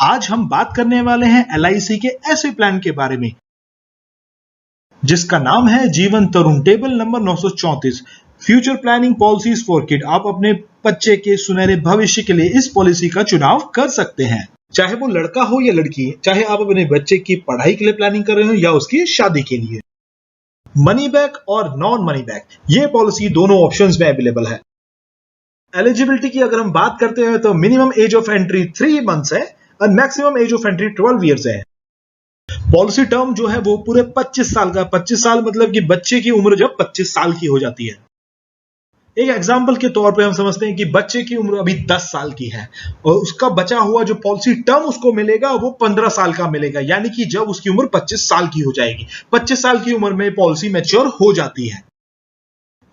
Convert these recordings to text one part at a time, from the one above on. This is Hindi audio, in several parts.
आज हम बात करने वाले हैं LIC के ऐसे प्लान के बारे में जिसका नाम है Jeevan Tarun. Table number 934, future planning policies for kid. आप अपने बच्चे के सुनहरे भविष्य के लिए इस पॉलिसी का चुनाव कर सकते हैं, चाहे वो लड़का हो या लड़की, चाहे आप अपने बच्चे की पढ़ाई के लिए प्लानिंग कर रहे हो या उसकी शादी के लिए। मनी बैक और नॉन मनी बैक, ये पॉलिसी दोनों ऑप्शंस में अवेलेबल है। एलिजिबिलिटी की अगर हम बात करते हैं तो minimum age of entry 3 months है और maximum age of entry 12 years है। पॉलिसी टर्म जो है वो पूरे 25 साल का, 25 साल मतलब कि बच्चे की उम्र जब 25 साल की हो जाती है। एक एग्जांपल के तौर पे हम समझते हैं कि बच्चे की उम्र अभी 10 साल की है और उसका बचा हुआ जो पॉलिसी टर्म उसको मिलेगा वो 15 साल का मिलेगा, यानी कि जब उसकी उम्र 25 साल की हो जाएगी। 25 साल की उम्र में पॉलिसी मैच्योर हो जाती है,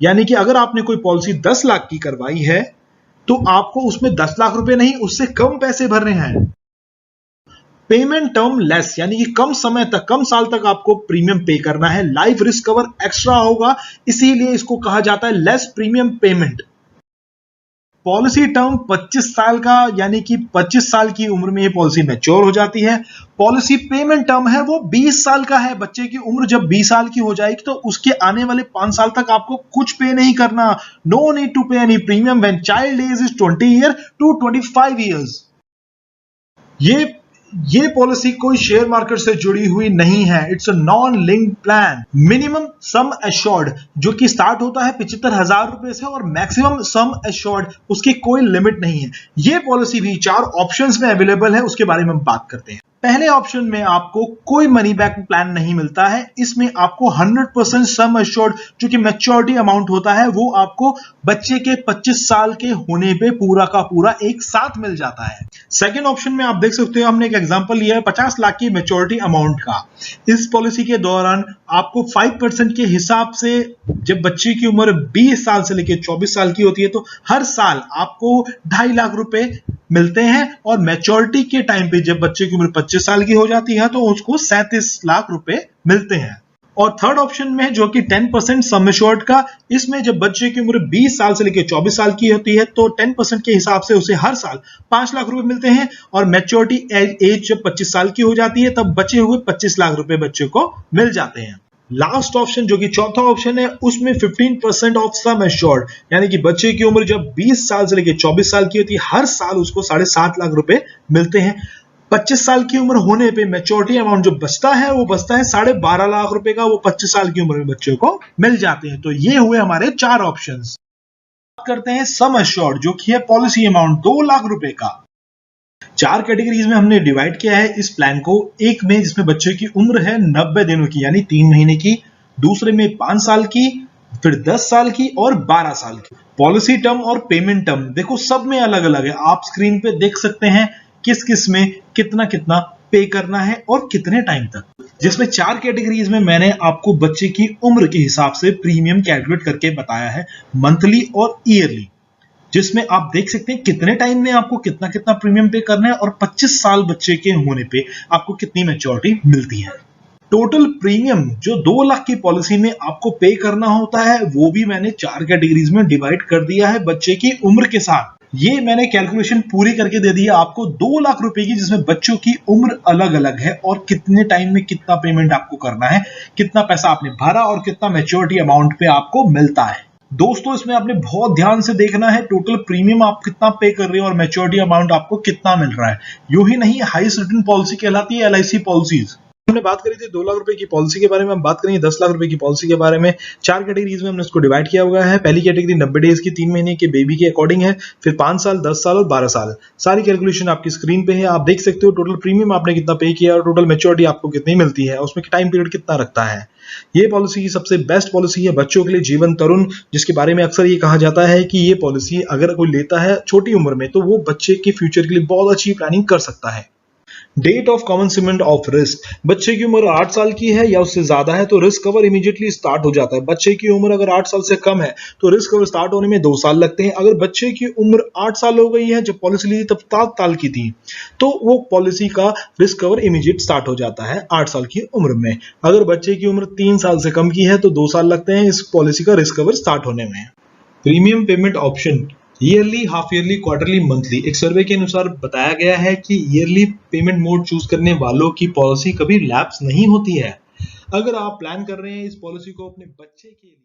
यानी कि अगर आपने कोई पॉलिसी 10 लाख की करवाई है तो आपको उसमें 10 लाख रुपए नहीं, उससे कम पैसे भरने हैं। पेमेंट टर्म लेस, यानी कि कम समय तक, कम साल तक आपको प्रीमियम पे करना है। लाइफ रिस्क कवर एक्स्ट्रा होगा, इसीलिए इसको कहा जाता है less premium payment. Policy term 25 साल का, यानी कि 25 साल की उम्र में ये पॉलिसी मैच्योर हो जाती है। पॉलिसी पेमेंट टर्म है वो 20 साल का है। बच्चे की उम्र जब 20 साल की हो जाएगी तो उसके आने वाले 5 साल तक आपको कुछ पे नहीं करना। No need to pay any premium when child age is 20 year to 25 years. ये पॉलिसी कोई शेयर मार्केट से जुड़ी हुई नहीं है। It's a non linked plan. Minimum sum assured जो कि स्टार्ट होता है 75,000 रुपए से और मैक्सिमम सम एश्योर्ड उसकी कोई लिमिट नहीं है। ये पॉलिसी भी 4 ऑप्शंस में अवेलेबल है, उसके बारे में हम बात करते हैं। पहले ऑप्शन में आपको कोई मनी बैक प्लान नहीं मिलता है। इसमें आपको 100% सम एश्योर्ड जो कि मैच्योरिटी अमाउंट होता है वो आपको बच्चे के 25 साल के होने पे पूरा का पूरा एक साथ मिल जाता है। सेकंड ऑप्शन में आप देख सकते हो, हमने एक एग्जांपल लिया है 50 लाख की मैच्योरिटी अमाउंट का। इस पॉलिसी के दौरान आपको 5% के हिसाब से, जब बच्चे की उम्र 20 साल से लेकर 24 साल की होती है तो हर साल आपको 2.5 लाख रुपए मिलते हैं और मैच्योरिटी के टाइम पे जब बच्चे की उम्र 25 साल की हो जाती है तो उसको 37 लाख रुपए मिलते हैं। और थर्ड ऑप्शन में जो कि 10% सम एश्योर्ड का, इसमें जब बच्चे की उम्र 20 साल से लेकर 24 साल की होती है तो 10% के हिसाब से उसे हर साल 5 लाख रुपए मिलते हैं और मैच्योरिटी एज जब 25 साल की हो जाती है तब बचे हुए 25 लाख रुपए बच्चे को मिल जाते हैं। लास्ट ऑप्शन जो कि चौथा ऑप्शन है, उसमें 15% ऑफ सम एश्योर्ड, यानी कि बच्चे की उम्र जब 20 साल से लेकर 24 साल की होती है हर साल उसको 7.5 लाख रुपए मिलते हैं। 25 साल की उम्र होने पे मैच्योरिटी अमाउंट जो बचता है वो बचता है 12.5 लाख रुपए का, वो 25 साल की उम्र में बच्चे को मिल जाते हैं। तो ये हुए हमारे 4 ऑप्शंस। बात करते हैं सम एश्योर्ड जो कि है पॉलिसी अमाउंट 2 लाख रुपए का। 4 कैटेगरीज में हमने डिवाइड किया है इस प्लान को। एक में जिसमें बच्चे की उम्र है 90 दिनों की यानी 3 महीने की, दूसरे में 5 साल की, फिर 10 साल की और 12 साल की। पॉलिसी टर्म और पेमेंट टर्म देखो सब में अलग अलग है। आप स्क्रीन पे देख सकते हैं किस किस में कितना कितना पे करना है और कितने टाइम तक। जिसमें 4 कैटेगरीज में मैंने आपको बच्चे की उम्र के हिसाब से प्रीमियम कैलकुलेट करके बताया है, मंथली और ईयरली, जिसमें आप देख सकते हैं कितने टाइम में आपको कितना कितना प्रीमियम पे करना है और 25 साल बच्चे के होने पे आपको कितनी मैच्योरिटी मिलती है। टोटल प्रीमियम जो 2 लाख की पॉलिसी में आपको पे करना होता है वो भी मैंने 4 कैटेगरीज में डिवाइड कर दिया है बच्चे की उम्र के साथ। ये मैंने कैलकुलेशन पूरी करके दे दी है आपको 2 लाख रुपए की, जिसमें बच्चों की उम्र अलग अलग है और कितने टाइम में कितना पेमेंट आपको करना है, कितना पैसा आपने भरा और कितना मैच्योरिटी अमाउंट पे आपको मिलता है। दोस्तों इसमें आपने बहुत ध्यान से देखना है टोटल प्रीमियम आप कितना पे कर रहे हो और मैच्योरिटी अमाउंट आपको कितना मिल रहा है। यूं ही नहीं, हाईएस्ट रिटर्न पॉलिसी कहलाती है LIC पॉलिसीज। हमने बात करी थी 2 लाख रुपए की पॉलिसी के बारे में, हम बात करेंगे 10 लाख रुपए की पॉलिसी के बारे में। 4 कैटेगरीज में हमने इसको डिवाइड किया हुआ है। पहली कैटेगरी 90 डेज की, 3 महीने के बेबी के अकॉर्डिंग है, फिर 5 साल, 10 साल और 12 साल। सारी कैलकुलेशन आपकी स्क्रीन पे है, आप देख सकते हो टोटल प्रीमियम आपने कितना पे किया और टोटल मैच्योरिटी आपको कितनी मिलती है, उसमें टाइम पीरियड कितना रखता है। ये पॉलिसी की सबसे बेस्ट पॉलिसी है बच्चों के लिए, जीवन तरुण, जिसके बारे में अक्सर ये कहा जाता है कि ये पॉलिसी अगर कोई लेता है छोटी उम्र में तो वो बच्चे के फ्यूचर के लिए बहुत अच्छी प्लानिंग कर सकता है। Date of commencement of risk, बच्चे की उम्र 8 साल की है या उससे ज्यादा है तो रिस्क कवर इमीडिएटली स्टार्ट हो जाता है। बच्चे की उम्र अगर 8 साल से कम है तो रिस्क कवर स्टार्ट होने में 2 साल लगते हैं। अगर बच्चे की उम्र 8 साल हो गई है, जब पॉलिसी ली तब 7 साल की थी, तो वो पॉलिसी का रिस्क कवर इमीडिएट स्टार्ट हो जाता है 8 साल की उम्र में। अगर बच्चे की उम्र 3 साल से कम की है तो 2 साल लगते हैं इस पॉलिसी का रिस्क कवर स्टार्ट होने में। Premium payment option yearly, half yearly, quarterly, monthly. एक सर्वे के अनुसार बताया गया है कि ईयरली पेमेंट मोड चूज करने वालों की पॉलिसी कभी लैप्स नहीं होती है। अगर आप प्लान कर रहे हैं इस पॉलिसी को अपने बच्चे के लिए